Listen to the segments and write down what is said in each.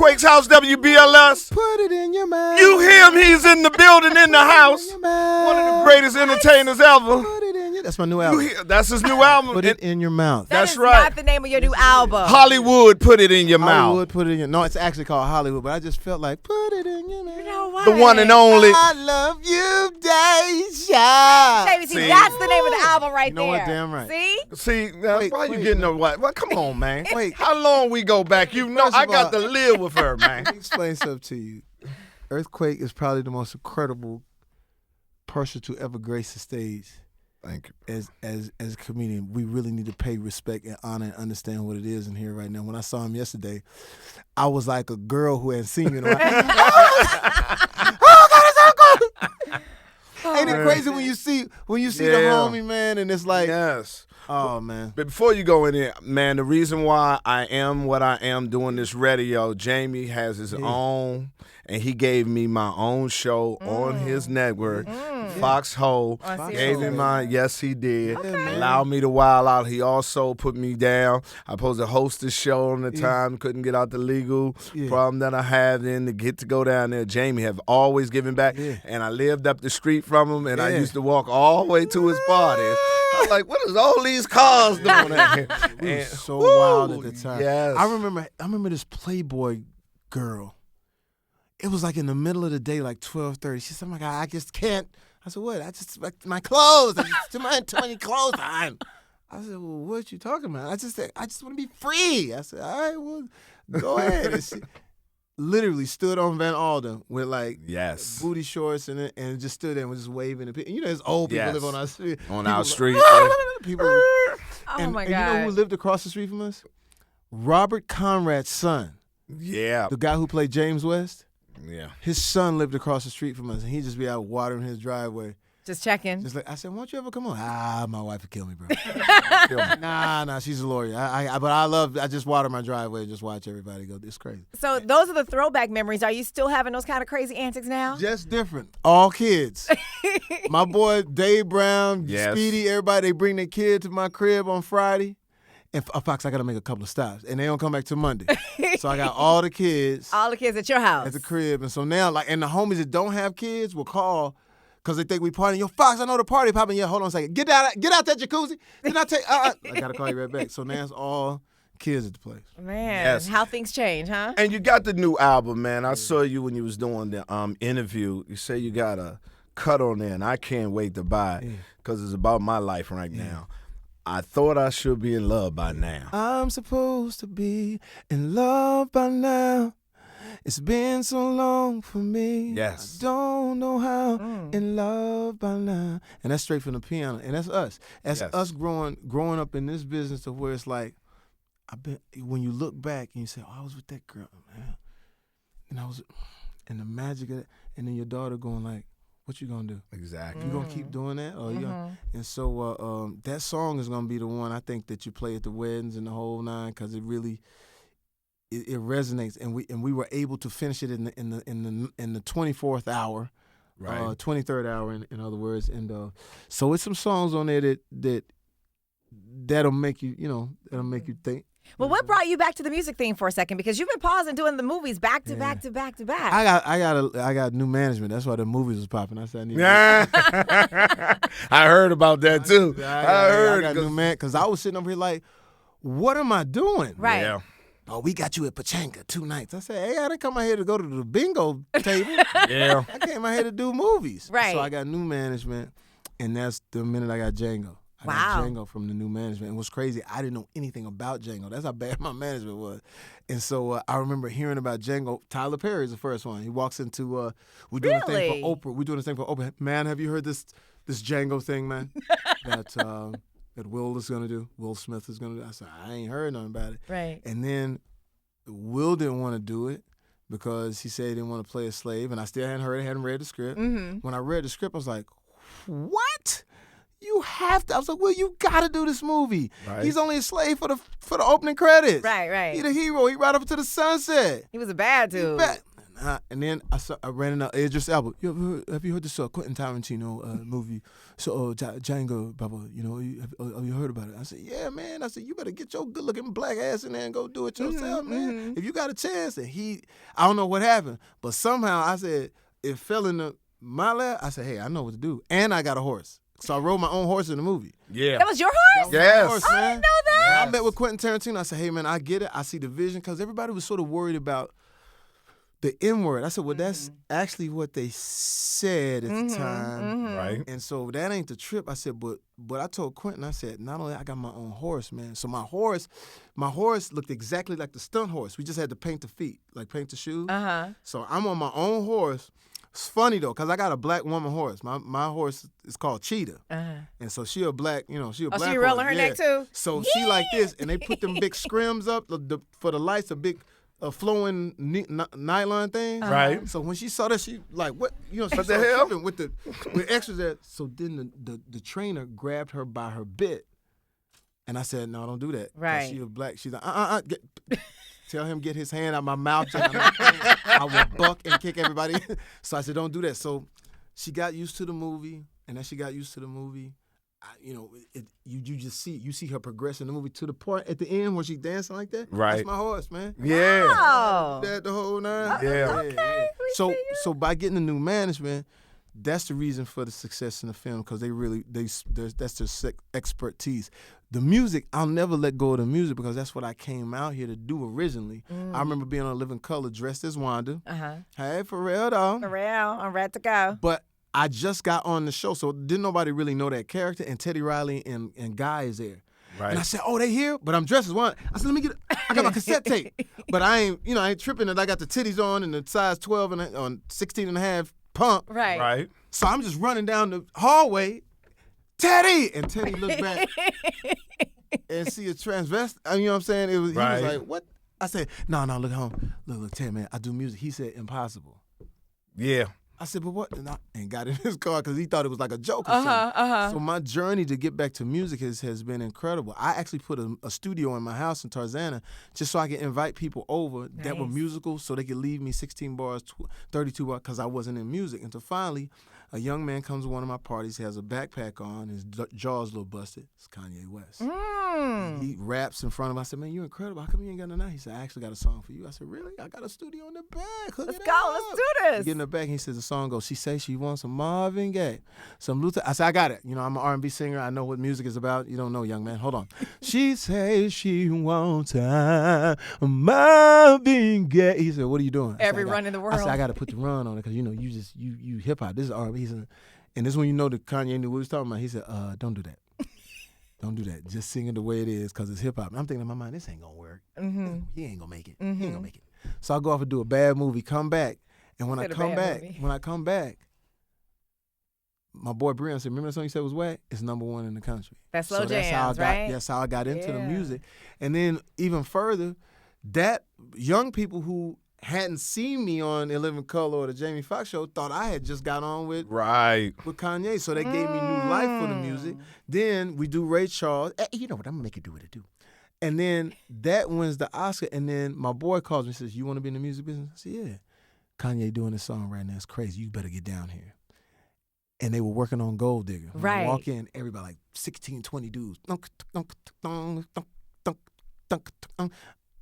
Quake's house, WBLS. Put it in your mouth. You hear him? He's in the building, in the house. One of the greatest entertainers ever. Put it in your. That's my new album. That's his new album. Put it in your mouth. That's That is right. not the name of your new album. Hollywood, put it in your Hollywood, mouth. put it in your. No, it's actually called Hollywood, but I just felt like put it in your mouth. You know what? The one and only. I love you, Deja. Baby, see, See? that's the name of the album right You know there. what? Damn right. See? See, now, Wait, why you wait. getting the what? Well, come on, man. Wait. How long we go back? You know, First I of got all- to live with her, man. Let me explain something to you. Earthquake is probably the most incredible person to ever grace the stage. Thank you. As a comedian, we really need to pay respect and honor and understand what it is in here right now. When I saw him yesterday, I was like a girl who hadn't seen me in a while. Oh God, it's Earthquake! Ain't it crazy when you see the Yeah. homie, man, and it's like, Yes. oh man. But before you go in there, man, the reason why I am what I am doing this radio, Jamie has his own, and he gave me my own show on his network, Foxx On gave me Serious. mine. Yes, he did. Okay. Allowed me to wild out. He also put me down. I supposed to host the show on the time. Couldn't get out the legal problem that I had then to get to go down there. Jamie have always given back, and I lived up the street from him, and I used to walk all the way to his parties. I'm like, what is all these cars doing out here? We were And- so woo, wild at the time. Yes. I remember this Playboy girl. It was like in the middle of the day, like 12:30. She said, "Oh my God, I just can't." I said, "What? I just like my clothes. It's too many clothes on." I said, "Well, what you talking about?" I just want to be free. I said, "All right, well, go ahead." And she literally stood on Van Alden with like Yes. booty shorts and just stood there and was just waving. And you know, there's old people Yes. live on our street. On People our like, street. people. Oh and, my and God. you know who lived across the street from us? Robert Conrad's son, Yeah. the guy who played James West. Yeah. His son lived across the street from us, and he'd just be out watering his driveway. Just checking. Just like I said, won't you ever come on? My wife would kill me, bro. Nah, she's a lawyer. But I just water my driveway and just watch everybody go. It's crazy. So those are the throwback memories. Are you still having those kind of crazy antics now? Just different. All kids. My boy Dave Brown, Yes. Speedy, everybody, they bring their kid to my crib on Friday. And Fox, I got to make a couple of stops. And they don't come back till Monday. So I got all the kids All the kids at your house. at the crib. And so now, and the homies that don't have kids will call because they think we partying. Yo, Fox, I know the party popping. Yeah, hold on a second. Get out that jacuzzi. Then I take, I got to call you right back. So now it's all kids at the place. Man, Yes. how things change, huh? And you got the new album, man. I saw you when you was doing the interview. You say you got a cut on there, and I can't wait to buy it because it's about my life right now. I thought I should be in love by now. I'm supposed to be in love by now. It's been so long for me. Yes. I don't know how in love by now. And that's straight from the piano. And that's us. That's Yes. us growing up in this business to where it's like, when you look back and you say, oh, I was with that girl, man. And the magic of it, and then your daughter going like, what you gonna do? Exactly. You gonna keep doing that? Or you gonna, and so that song is gonna be the one I think that you play at the weddings and the whole nine because it really it resonates, and we were able to finish it in the 24th hour, Right. 23rd hour in other words, and so it's some songs on there that'll make you that'll make you think. Well, what brought you back to the music theme for a second? Because you've been pausing doing the movies back to back to back to back. I got new management. That's why the movies was popping. I said I need. Yeah. I heard about that too. I heard. I got new man because I was sitting over here like, what am I doing? Right. Yeah. Oh, we got you at Pachanka 2 nights. I said, hey, I didn't come out here to go to the bingo table. Yeah. I came out here to do movies. Right. So I got new management, and that's the minute I got Django. I got Django from the new management. And what's crazy, I didn't know anything about Django. That's how bad my management was. And so I remember hearing about Django. Tyler Perry is the first one. He walks into, we're doing a thing for Oprah. We're doing a thing for Oprah. Man, have you heard this Django thing, man? that Will is going to do, Will Smith is going to do. I said, I ain't heard nothing about it. Right. And then Will didn't want to do it because he said he didn't want to play a slave, and I still hadn't read the script. Mm-hmm. When I read the script, I was like, what? You have to. I was like, well, you got to do this movie. Right. He's only a slave for the opening credits. Right. He the hero. He ride up to the sunset. He was a bad dude. And then I ran into Idris Elba. Have you heard this Quentin Tarantino movie? So Django, blah, blah, you know, have you heard about it? I said, yeah, man. I said, you better get your good-looking black ass in there and go do it yourself, man. If you got a chance. And I don't know what happened, but somehow I said, it fell into my lap. I said, hey, I know what to do. And I got a horse. So I rode my own horse in the movie. Yeah. That was your horse? Yes. Horse, I didn't know that. Yes. I met with Quentin Tarantino. I said, hey, man, I get it. I see the vision. Because everybody was sort of worried about the N word. I said, well, that's actually what they said at the time. Right. And so that ain't the trip. I said, but I told Quentin, I said, not only I got my own horse, man. So my horse looked exactly like the stunt horse. We just had to paint the feet, like paint the shoes. So I'm on my own horse. It's funny though, because I got a black woman horse. My horse is called Cheetah. And so she a black, she a black horse. she rolling her neck too? So she like this, and they put them big scrims up for the lights, a big flowing nylon thing. Right. So when she saw that, she like, what? She What the started hell? tripping with extras there. So then the trainer grabbed her by her bit. And I said, no, don't do that. Right. She was black. She's like, tell him get his hand out my mouth. I will buck and kick everybody. So I said, don't do that. So she got used to the movie, and as she got used to the movie, you just see her progress in the movie to the point at the end where she dancing like that. Right. That's my horse, man. Yeah. Oh. That the whole nine. Yeah. Okay. So by getting the new management, that's the reason for the success in the film, because that's their expertise. The music, I'll never let go of the music because that's what I came out here to do originally. I remember being on Living Color dressed as Wanda. Hey, for real though. For real. I'm ready to go. But I just got on the show, so didn't nobody really know that character, and Teddy Riley and Guy is there. Right. And I said, oh, they here? But I'm dressed as Wanda. I said, I got my cassette tape. But I ain't tripping that I got the titties on and the size 12 and on 16 and a half pump. Right. Right. So I'm just running down the hallway, Teddy! And Teddy looked back and see a transvestite. You know what I'm saying? He was like, what? I said, no, look home. Look, Teddy, man, I do music. He said, impossible. Yeah. I said, but what? And got in his car because he thought it was like a joke or something. So my journey to get back to music has been incredible. I actually put a studio in my house in Tarzana just so I could invite people over that were musical so they could leave me 16 bars, 32 bars, because I wasn't in music. Until finally, a young man comes to one of my parties, he has a backpack on, his jaw's a little busted. It's Kanye West. He raps in front of me. I said, man, you're incredible. How come you ain't got none? He said, I actually got a song for you. I said, really? I got a studio in the back. Let's go. Let's do this. He get in the back and he says, the song goes, she says she wants some Marvin Gaye, some Luther. I said, I got it. I'm an R&B singer. I know what music is about. You don't know, young man. Hold on. She says she wants Marvin Gaye. He said, what are you doing? Every run in the world. I said, I got to put the run on it because, you hip-hop. This is R&B. And this is when that Kanye knew what he was talking about. He said, don't do that. Don't do that. Just sing it the way it is because it's hip-hop. And I'm thinking in my mind, this ain't going to work. He ain't going to make it. He ain't going to make it. So I go off and do a bad movie, come back. And when I come back, my boy Brian said, remember that song you said was whack? It's #1 in the country. That's Slow Jams, right? That's how I got into the music. And then even further, that young people who hadn't seen me on In Living Color or the Jamie Foxx show thought I had just got on with Kanye. So they gave me new life for the music. Then we do Ray Charles. Hey, you know what? I'm going to make it do what it do. And then that wins the Oscar. And then my boy calls me and says, you want to be in the music business? I said, yeah. Kanye doing this song right now. It's crazy. You better get down here. And they were working on Gold Digger. When I walk in, everybody like 16, 20 dudes.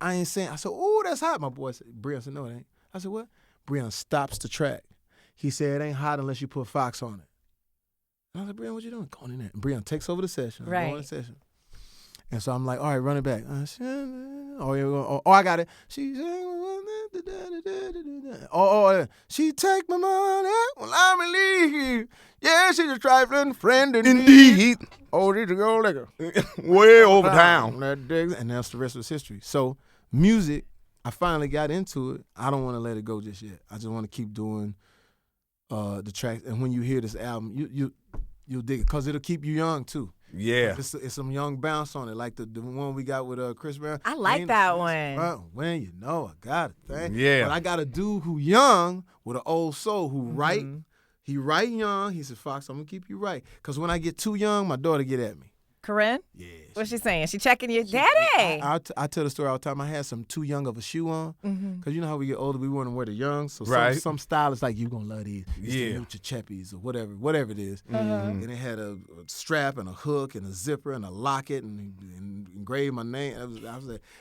I ain't saying. I said, oh, that's hot. My boy said, Brian said, no, it ain't. I said, what? Brian stops the track. He said, it ain't hot unless you put Foxx on it. And I said, Brian, what you doing? Going in there. And Brian takes over the session. I'm going in the session. And so I'm like, all right, run it back. Oh, I got it. She she take my money when I leave. Yeah, she's a trifling friend indeed. Oh, this is a gold digger. Way over town. And that's the rest of history. So music, I finally got into it. I don't want to let it go just yet. I just want to keep doing the tracks. And when you hear this album, you'll dig it because it'll keep you young too. Yeah. It's some young bounce on it, like the one we got with Chris Brown. I like that one. When you know, I got it. Thank you. Yeah. But I got a dude who young with an old soul who write. He write young. He said, Foxx, I'm going to keep you right. Because when I get too young, my daughter get at me. Corinne? Yeah. What's she saying? She checking you, Daddy. I tell the story all the time. I had too young of a shoe on, because you know how we get older, we want to wear the young. So some stylists like, you gonna love these. It's the new Chichepis or whatever it is. And it had a strap and a hook and a zipper and a locket and engraved my name.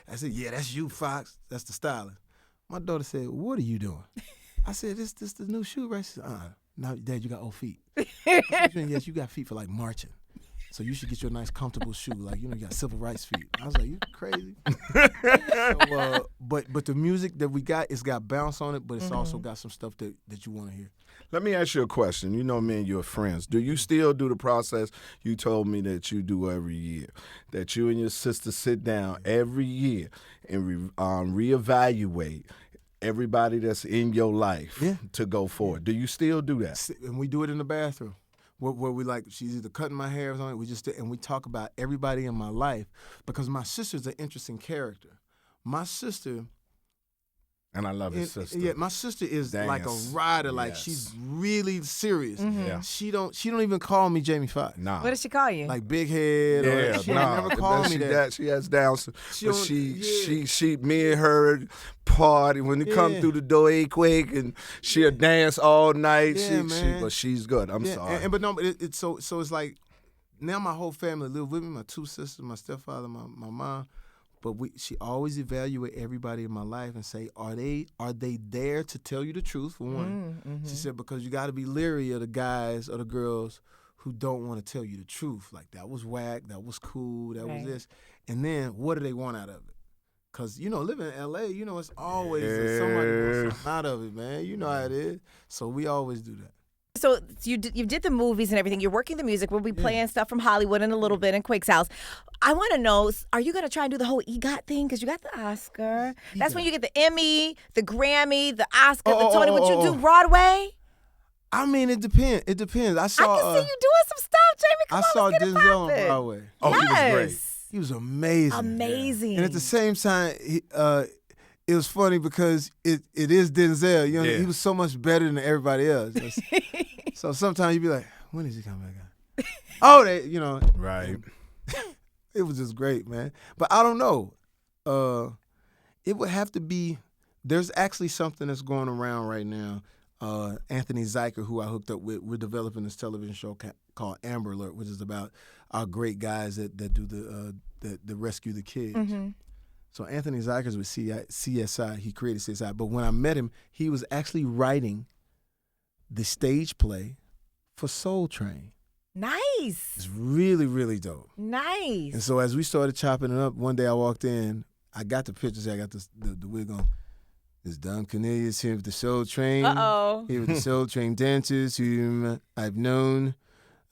I said, yeah, that's you, Foxx. That's the stylist. My daughter said, what are you doing? I said, this the new shoe, right? She said, now, Dad, you got old feet. I said, yes, you got feet for like marching. So you should get you a nice, comfortable shoe. Like, you got civil rights feet. I was like, you crazy? But the music that we got, it's got bounce on it, but it's also got some stuff that you want to hear. Let me ask you a question. You know me and your friends. Do you still do the process you told me that you do every year? That you and your sister sit down every year and reevaluate everybody that's in your life to go forward. Do you still do that? And we do it in the bathroom. Where we she's either cutting my hair or something. And we talk about everybody in my life, because my sister's an interesting character. My sister. And I love his sister. Yeah, my sister is like a rider. Like, she's really serious. Yeah. She don't even call me Jamie Foxx. Nah. What does she call you? Like big head. Yeah, she never called me that. She has down. She me and her party when they come through the door. Quake, and she'll dance all night. Yeah, but she's good. I'm sorry. But it's it's like, now my whole family live with me. My two sisters, my stepfather, my mom. But she always evaluate everybody in my life and say, are they there to tell you the truth, for one? She said, because you got to be leery of the guys or the girls who don't want to tell you the truth. Like, that was whack, that was cool, that was this. And then, what do they want out of it? Because, living in L.A., it's always somebody wants something out of it, man. You know how it is. So we always do that. So you did the movies and everything. You're working the music. We'll be playing stuff from Hollywood in a little bit in Quake's house. I want to know, are you going to try and do the whole EGOT thing? Because you got the Oscar. That's when you get the Emmy, the Grammy, the Oscar, the Tony. Would you do Broadway? I mean, it depends. It depends. I can see you doing some stuff, Jamie. Come on, I saw Denzel on Broadway. Oh, yes. He was great. He was amazing. Amazing. And at the same time, it was funny because it is Denzel. He was so much better than everybody else. So sometimes you'd be like, when is he coming back out? Right. It was just great, man. But I don't know. It would have to be, there's actually something that's going around right now. Anthony Zeiker, who I hooked up with, we're developing this television show called Amber Alert, which is about our great guys that do that rescue the kids. Mm-hmm. So Anthony Zeiker's with CSI. He created CSI. But when I met him, he was actually writing the stage play for Soul Train. Nice. It's really, really dope. Nice. And so as we started chopping it up, one day I walked in, I got the pictures, I got the wig on. This Don Cornelius here with the Soul Train. Uh-oh. Here with the Soul Train dancers whom I've known,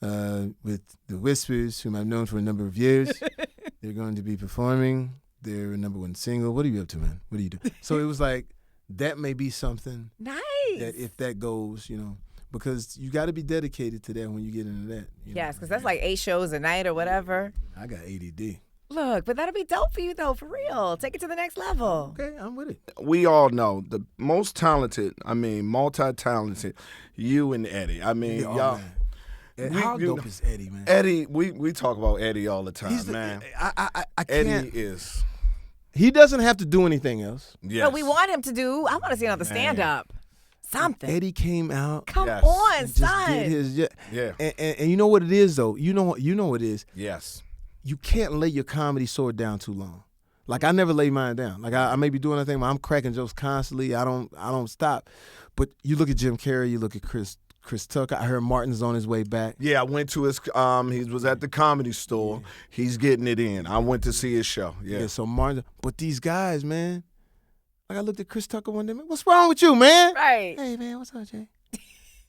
with the Whispers, whom I've known for a number of years. They're going to be performing their #1 single. What are you up to, man? What do you do? So it was like, that may be something. Nice. That if that goes, because you got to be dedicated to that when you get into that. Yes, because that's like 8 shows a night or whatever. I got ADD. Look, but that'll be dope for you, though, for real. Take it to the next level. Okay, I'm with it. We all know the most talented, multi-talented, you and Eddie. I mean, y'all. How dope is Eddie, man? Eddie, we talk about Eddie all the time, man. I can't. Eddie is. He doesn't have to do anything else. Yes. But we want him to do. I want to see another stand-up. Something. Eddie came out. Come on, son. And you know what it is, though? You know what it is? Yes. You can't lay your comedy sword down too long. Like, I never lay mine down. Like, I may be doing a thing, but I'm cracking jokes constantly. I don't stop. But you look at Jim Carrey, you look at Chris Tucker. I heard Martin's on his way back. Yeah, I went to his. He was at the Comedy Store. Yeah. He's getting it in. I went to see his show. Yeah. So Martin. But these guys, man. Like, I looked at Chris Tucker one day. Man, what's wrong with you, man? Right. Hey, man, what's up, Jay?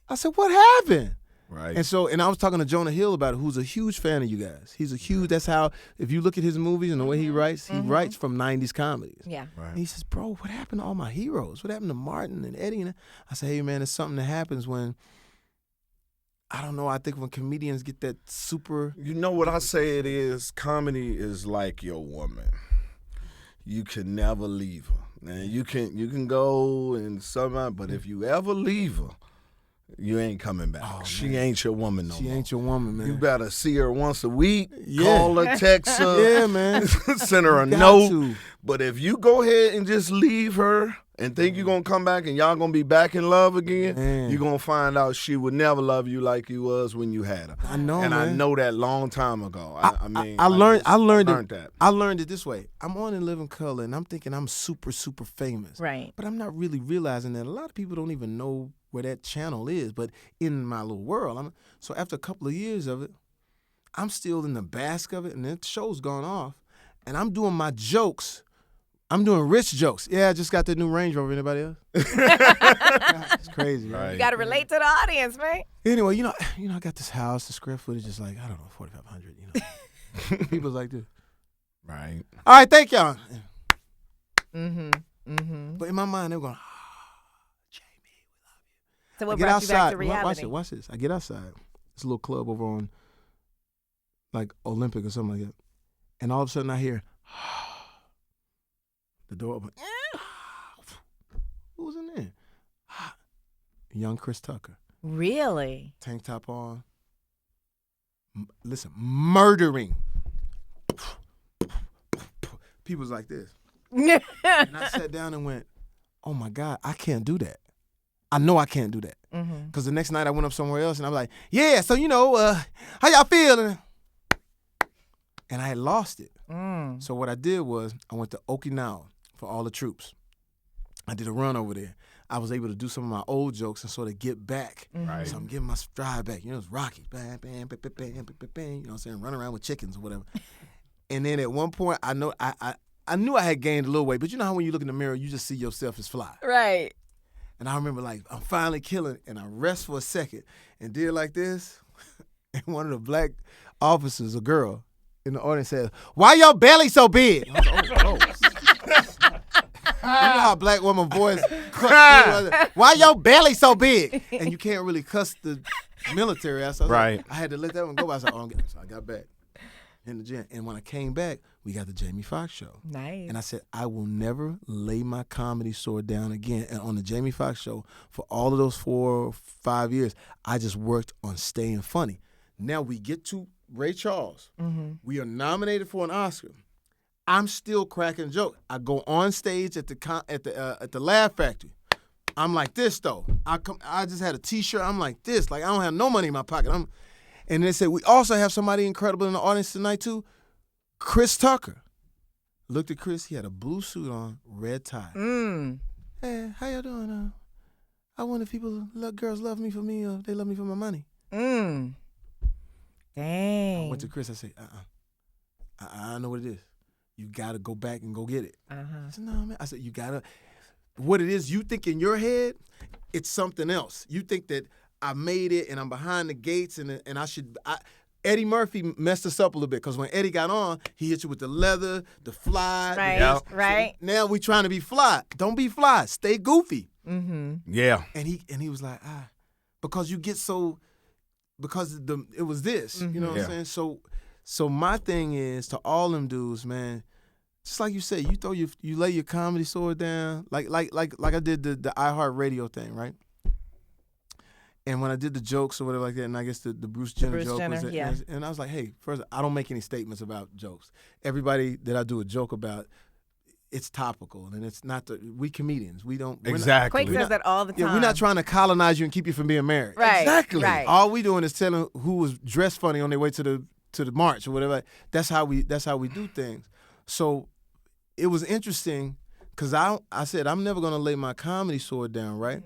I said, what happened? Right. And I was talking to Jonah Hill about it, who's a huge fan of you guys. He's a huge. That's how. If you look at his movies and the way he writes, he writes from '90s comedies. Yeah. Right. And he says, bro, what happened to all my heroes? What happened to Martin and Eddie? And I said, hey, man, it's something that happens when. I don't know. I think when comedians get that super. You know what I say it is? Comedy is like your woman. You can never leave her. And you can go and somehow, but if you ever leave her, you ain't coming back. Oh, she man. ain't your woman no more. She ain't your woman, man. You better see her once a week. Yeah. Call her, text her. Yeah, man. Send her a You got note. to. But if you go ahead and just leave her and think you're going to come back and y'all going to be back in love again, Man. you're going to find out she would never love you like you was when you had her. I know, and man. I know that long time ago. I learned it this way. I'm on In Living Color, and I'm thinking I'm super, super famous. Right. But I'm not really realizing that a lot of people don't even know where that channel is. But in my little world, so after a couple of years of it, I'm still in the bask of it, and the show's gone off, and I'm doing my jokes. I'm doing rich jokes. Yeah, I just got the new Range Rover. Anybody else? It's crazy, right? You got to relate to the audience, man. Anyway, you know, I got this house. The square footage is like, I don't know, 4,500. You know, people's like this. Right. All right, thank y'all. Mm-hmm. But in my mind, they were going, Jamie, we love you. So what I get brought you back outside. to reality? Watch this. I get outside. It's a little club over on, like, Olympic or something like that. And all of a sudden, I hear, the door open. Who's in there? Young Chris Tucker. Really? Tank top on. Listen, murdering. People's like this. And I sat down and went, oh my God, I can't do that. I know I can't do that. Because the next night I went up somewhere else and I was like, yeah, so how y'all feeling? And I had lost it. So what I did was I went to Okinawa for all the troops. I did a run over there. I was able to do some of my old jokes and sort of get back. Right. So I'm getting my stride back. You know, it's Rocky. Bam, bam, bam, bam, bam, bam, bam, you know what I'm saying? Run around with chickens or whatever. And then at one point, I knew I had gained a little weight, but you know how when you look in the mirror, you just see yourself as fly. Right. And I remember, like, I'm finally killing, and I rest for a second and did like this. And one of the black officers, a girl, in the audience said, "Why your belly so big?" I was like, oh. You know how a black woman voice cuss. Why your belly so big? And you can't really cuss the military. So right. I had to let that one go. I was like, so I got back in the gym. And when I came back, we got the Jamie Foxx show. Nice. And I said, I will never lay my comedy sword down again. And on the Jamie Foxx show, for all of those 4 or 5 years, I just worked on staying funny. Now we get to Ray Charles. We are nominated for an Oscar. I'm still cracking jokes. I go on stage at the Laugh Factory. I'm like this though. I just had a T-shirt. I'm like this. Like I don't have no money in my pocket. And they said we also have somebody incredible in the audience tonight too. Chris Tucker. Looked at Chris. He had a blue suit on, red tie. Hey, how y'all doing? I wonder if girls love me for me or they love me for my money. Dang. I went to Chris. I said, I know what it is. You got to go back and go get it. I said, no, man. I said, you got to. What it is, you think in your head, it's something else. You think that I made it and I'm behind the gates and I should. Eddie Murphy messed us up a little bit because when Eddie got on, he hit you with the leather, the fly. Right, right. So now we trying to be fly. Don't be fly. Stay goofy. Yeah. And he was like, because you get so, because it was this. You know what I'm saying? So my thing is to all them dudes, man. Just like you say, you lay your comedy sword down, like I did the iHeartRadio thing, right? And when I did the jokes or whatever like that, and I guess the Bruce Jenner joke was it, yeah. and I was like, hey, first, I don't make any statements about jokes. Everybody that I do a joke about, it's topical, and it's not we comedians. We don't exactly. Quake says that all the time. Yeah, we're not trying to colonize you and keep you from being married. Right. Exactly. Right. All we doing is telling who was dressed funny on their way to the march or whatever. That's how we do things. So it was interesting because I said I'm never gonna lay my comedy sword down, right?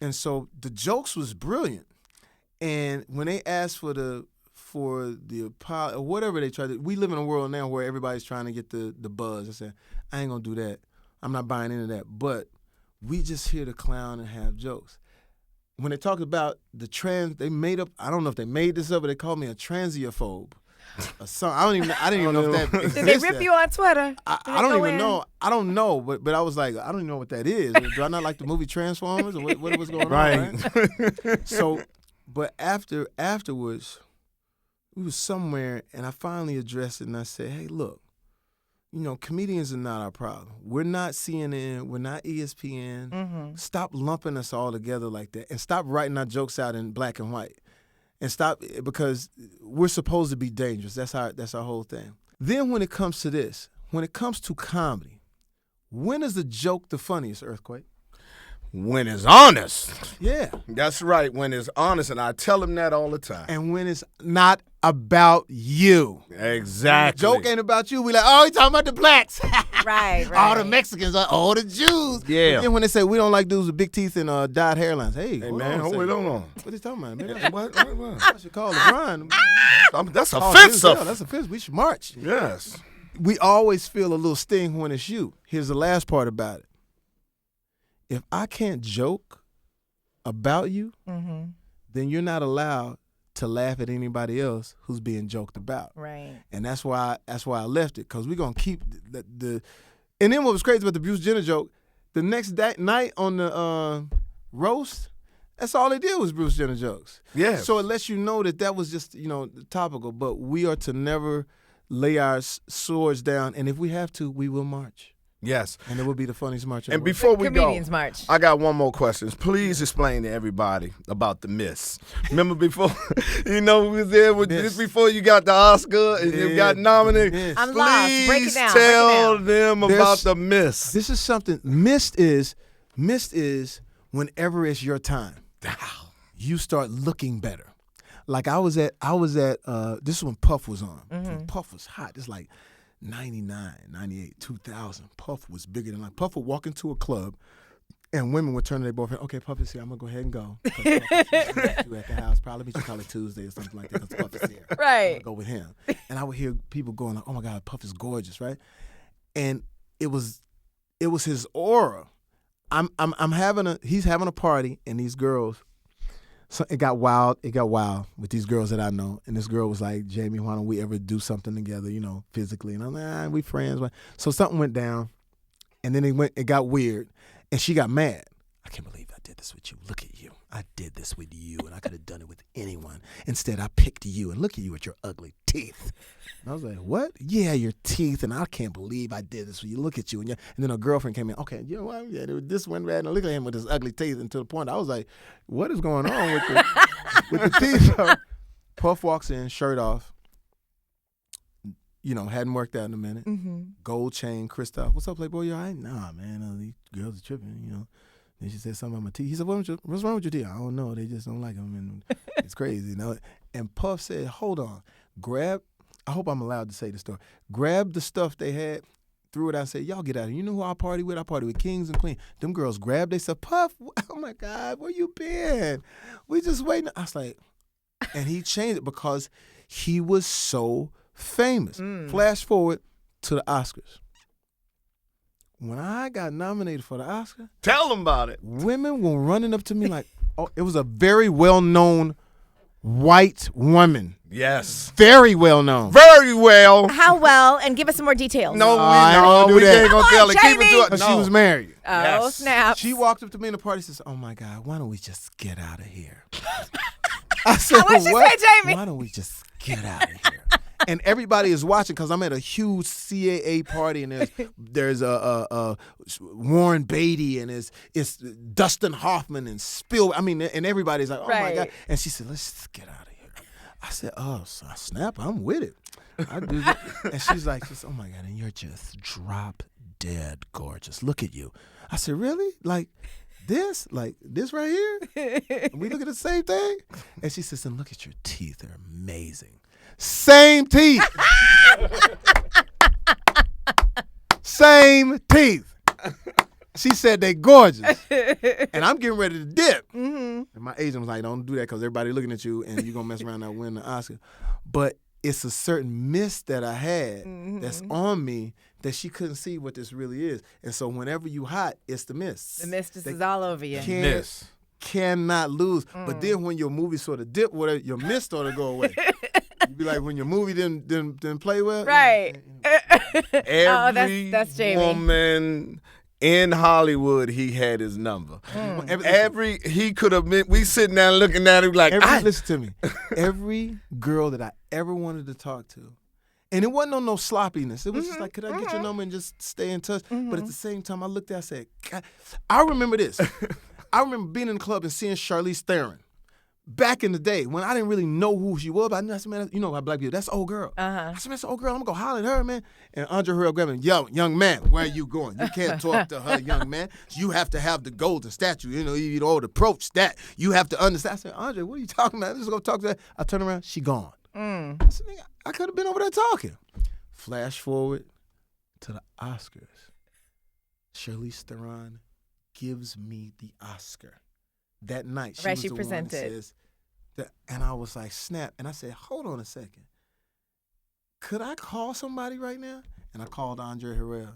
And so the jokes was brilliant. And when they asked for the apology or whatever they tried to, we live in a world now where everybody's trying to get the buzz. I said, I ain't gonna do that. I'm not buying into that. But we just here to clown and have jokes. When they talked about the trans, they made up, I don't know if they made this up, but they called me a transiophobe. I didn't even know if that existed. Did they rip you on Twitter? I don't even know. I don't know, but I was like, I don't even know what that is. Do I not like the movie Transformers or what was going on? Right. So, but afterwards, we was somewhere, and I finally addressed it, and I said, hey, look, comedians are not our problem. We're not CNN. We're not ESPN. Stop lumping us all together like that, and stop writing our jokes out in black and white, and stop, because we're supposed to be dangerous. That's our whole thing. Then when it comes to this, when it comes to comedy, when is the joke the funniest, Earthquake? When it's honest. Yeah. That's right, when it's honest, and I tell them that all the time. And when it's not about you. Exactly. When the joke ain't about you, we like, oh, he's talking about the blacks. Right. All the Mexicans, all the Jews. Yeah. And then when they say we don't like dudes with big teeth and dyed hairlines, hey man, hold on. What are you talking about, man? What? I should call LeBron. That's offensive. That's offensive. We should march. Yes. We always feel a little sting when it's you. Here's the last part about it. If I can't joke about you, then you're not allowed to laugh at anybody else who's being joked about. Right. And that's why I left it, because we're going to keep the and then what was crazy about the Bruce Jenner joke, the next night on the roast, that's all they did was Bruce Jenner jokes. Yeah. So it lets you know that was just, topical, but we are to never lay our swords down, and if we have to, we will march. Yes. And it would be the funniest march ever. And before we Comedians go, march. I got one more question. Please explain to everybody about the Miss. Remember before, we was there with just before you got the Oscar and you got nominated. Miss. I'm lost. Break it down. Tell them about the Miss. This is something. Missed is whenever it's your time, you start looking better. Like I was at this is when Puff was on. When Puff was hot. It's like 99, 98, 2000. Puff was bigger than life. Puff would walk into a club, and women would turn to their boyfriend. Okay, Puff is here. I'm gonna go ahead and go. Puff is at the house. Probably meet you call it Tuesday or something like that. Because Puff is here. Right. I'm gonna go with him. And I would hear people going like, "Oh my God, Puff is gorgeous," right? And it was his aura. He's having a party, and these girls. So it got wild with these girls that I know. And this girl was like, Jamie, why don't we ever do something together, physically? And I'm like, we friends. So something went down, and then it got weird, and she got mad. I can't believe I did this with you. Look at you. I did this with you, and I could have done it with anyone. Instead, I picked you, and look at you with your ugly teeth. And I was like, what? Yeah, your teeth, and I can't believe I did this with you. Look at you. And then her girlfriend came in. Okay, you know what? Yeah, this went bad, and look at him with his ugly teeth. And to the point, I was like, what is going on with the teeth? So, Puff walks in, shirt off. Hadn't worked out in a minute. Gold chain, Christoph. What's up, Playboy? You all right? Nah, man, these girls are tripping, And she said something about my teeth. He said, what's wrong with your teeth? I don't know. They just don't like them. And it's crazy, And Puff said, hold on. I hope I'm allowed to say the story. Grab the stuff they had, threw it out and said, y'all get out of here. You know who I party with? I party with kings and queens. Them girls grabbed, they said, Puff, oh my God, where you been? We just waiting. I was like, and he changed it because he was so famous. Flash forward to the Oscars. When I got nominated for the Oscar, tell them about it. Women were running up to me like, oh, it was a very well-known white woman. Yes. Very well-known. Very well. How well? And give us some more details. No, we ain't going to tell it. Keep it to it. But she was married. Oh, yes. snap. She walked up to me in the party and says, oh, my God, why don't we just get out of here? I said, What'd she say, Jamie? Why don't we just get out of here? And everybody is watching because I'm at a huge CAA party, and there's a Warren Beatty, and it's Dustin Hoffman and Spielberg. And everybody's like, oh my God. And she said, let's just get out of here. I said, oh, so snap, I'm with it. I do that. And she's like, oh my God, and you're just drop dead gorgeous. Look at you. I said, really? Like this right here? We look at the same thing? And she says, and look at your teeth. They're amazing. Same teeth. Same teeth. She said they gorgeous. And I'm getting ready to dip. And my agent was like, don't do that because everybody looking at you and you're going to mess around and win the Oscar. But it's a certain miss that I had that's on me that she couldn't see what this really is. And so whenever you hot, it's the miss. The mist is all over you. Cannot lose. But then when your movie sort of dip, your miss sort of go away. You be like, when your movie didn't play well. Right. Every that's Jamie. woman in Hollywood, he had his number. He could have been, we sitting down looking at him like, listen to me. Every girl that I ever wanted to talk to, And it wasn't no sloppiness. It was just like, could I get your number and just stay in touch? But at the same time, I looked at it, I said, God. I remember this. I remember being in the club and seeing Charlize Theron. Back in the day, when I didn't really know who she was, but I said, man, you know how black people, that's the old girl. I said, man, that's the old girl. I'm going to go holler at her, man. And Andre Harrell grabbed me, young man, where are you going? You can't talk to her, young man. You have to have the golden statue. You know, you don't approach that. You have to understand. I said, Andre, what are you talking about? I'm just going to talk to her. I turn around, she gone. I said, nigga, I could have been over there talking. Flash forward to the Oscars. Charlize Theron gives me the Oscar. That night, she was the presented. one that says, and I was like, snap. And I said, hold on a second. Could I call somebody right now? And I called Andre Harrell.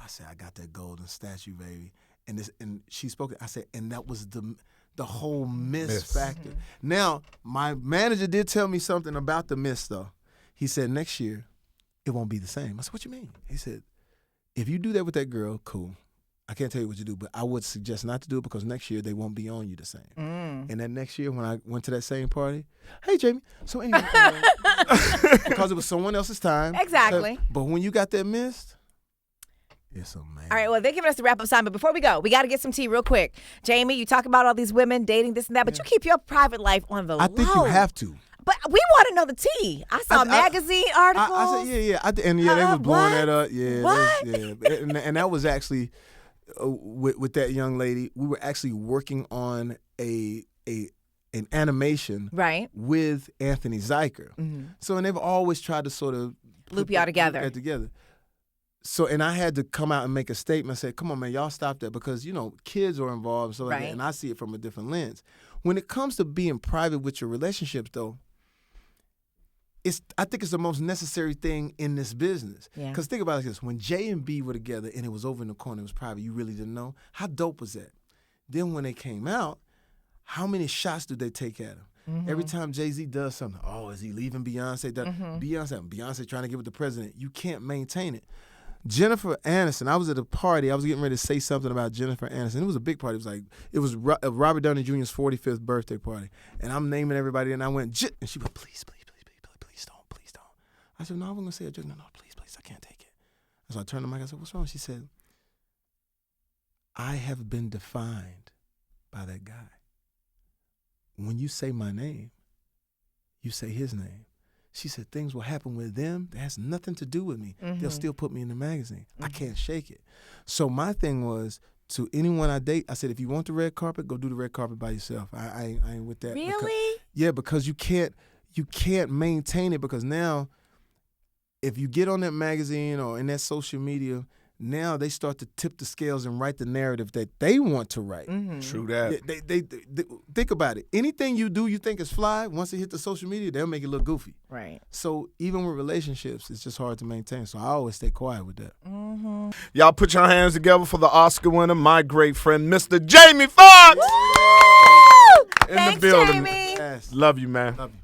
I said, I got that golden statue, baby. And she spoke. I said, and that was the whole miss factor. Now, my manager did tell me something about the miss, though. He said, next year, it won't be the same. I said, what you mean? He said, if you do that with that girl, cool. I can't tell you what you do, but I would suggest not to do it because next year they won't be on you the same. And then next year when I went to that same party, hey, Jamie. So anyway, because it was someone else's time. Exactly. But when you got that missed, it's amazing. All right, well, they're giving us the wrap-up sign, but before we go, we got to get some tea real quick. Jamie, you talk about all these women dating this and that, but you keep your private life on the low. I think you have to. But we want to know the tea. I saw magazine articles. I said, yeah. They was blowing that up. Yeah, what? And that was actually... with that young lady, we were actually working on an animation with Anthony Zeiker. So, and they've always tried to sort of loop y'all together. So, and I had to come out and make a statement, say, come on, man, y'all stop that because, you know, kids are involved and so like that, and I see it from a different lens. When it comes to being private with your relationships, though, I think it's the most necessary thing in this business. Because think about it like this. When J and B were together and it was over in the corner, it was private, you really didn't know. How dope was that? Then when they came out, how many shots did they take at him? Every time Jay-Z does something, is he leaving Beyonce? Beyonce trying to get with the president. You can't maintain it. Jennifer Aniston, I was at a party. I was getting ready to say something about Jennifer Aniston. It was a big party. It was Robert Downey Jr.'s 45th birthday party. And I'm naming everybody, and I went, and she went, please don't. I said, no, I'm going to say a joke. No, please, I can't take it. So I turned to Mike, I said, what's wrong? She said, I have been defined by that guy. When you say my name, you say his name. She said, things will happen with them that has nothing to do with me. They'll still put me in the magazine. I can't shake it. So my thing was, to anyone I date, I said, if you want the red carpet, go do the red carpet by yourself. I ain't with that. Really? Because you can't maintain it because now, if you get on that magazine or in that social media, now they start to tip the scales and write the narrative that they want to write. True that. They think about it. Anything you do you think is fly, once it hit the social media, they'll make it look goofy. Right. So even with relationships, it's just hard to maintain. So I always stay quiet with that. Y'all put your hands together for the Oscar winner, my great friend, Mr. Jamie Foxx. In Thanks, the building. Jamie. Yes. Love you, man. Love you.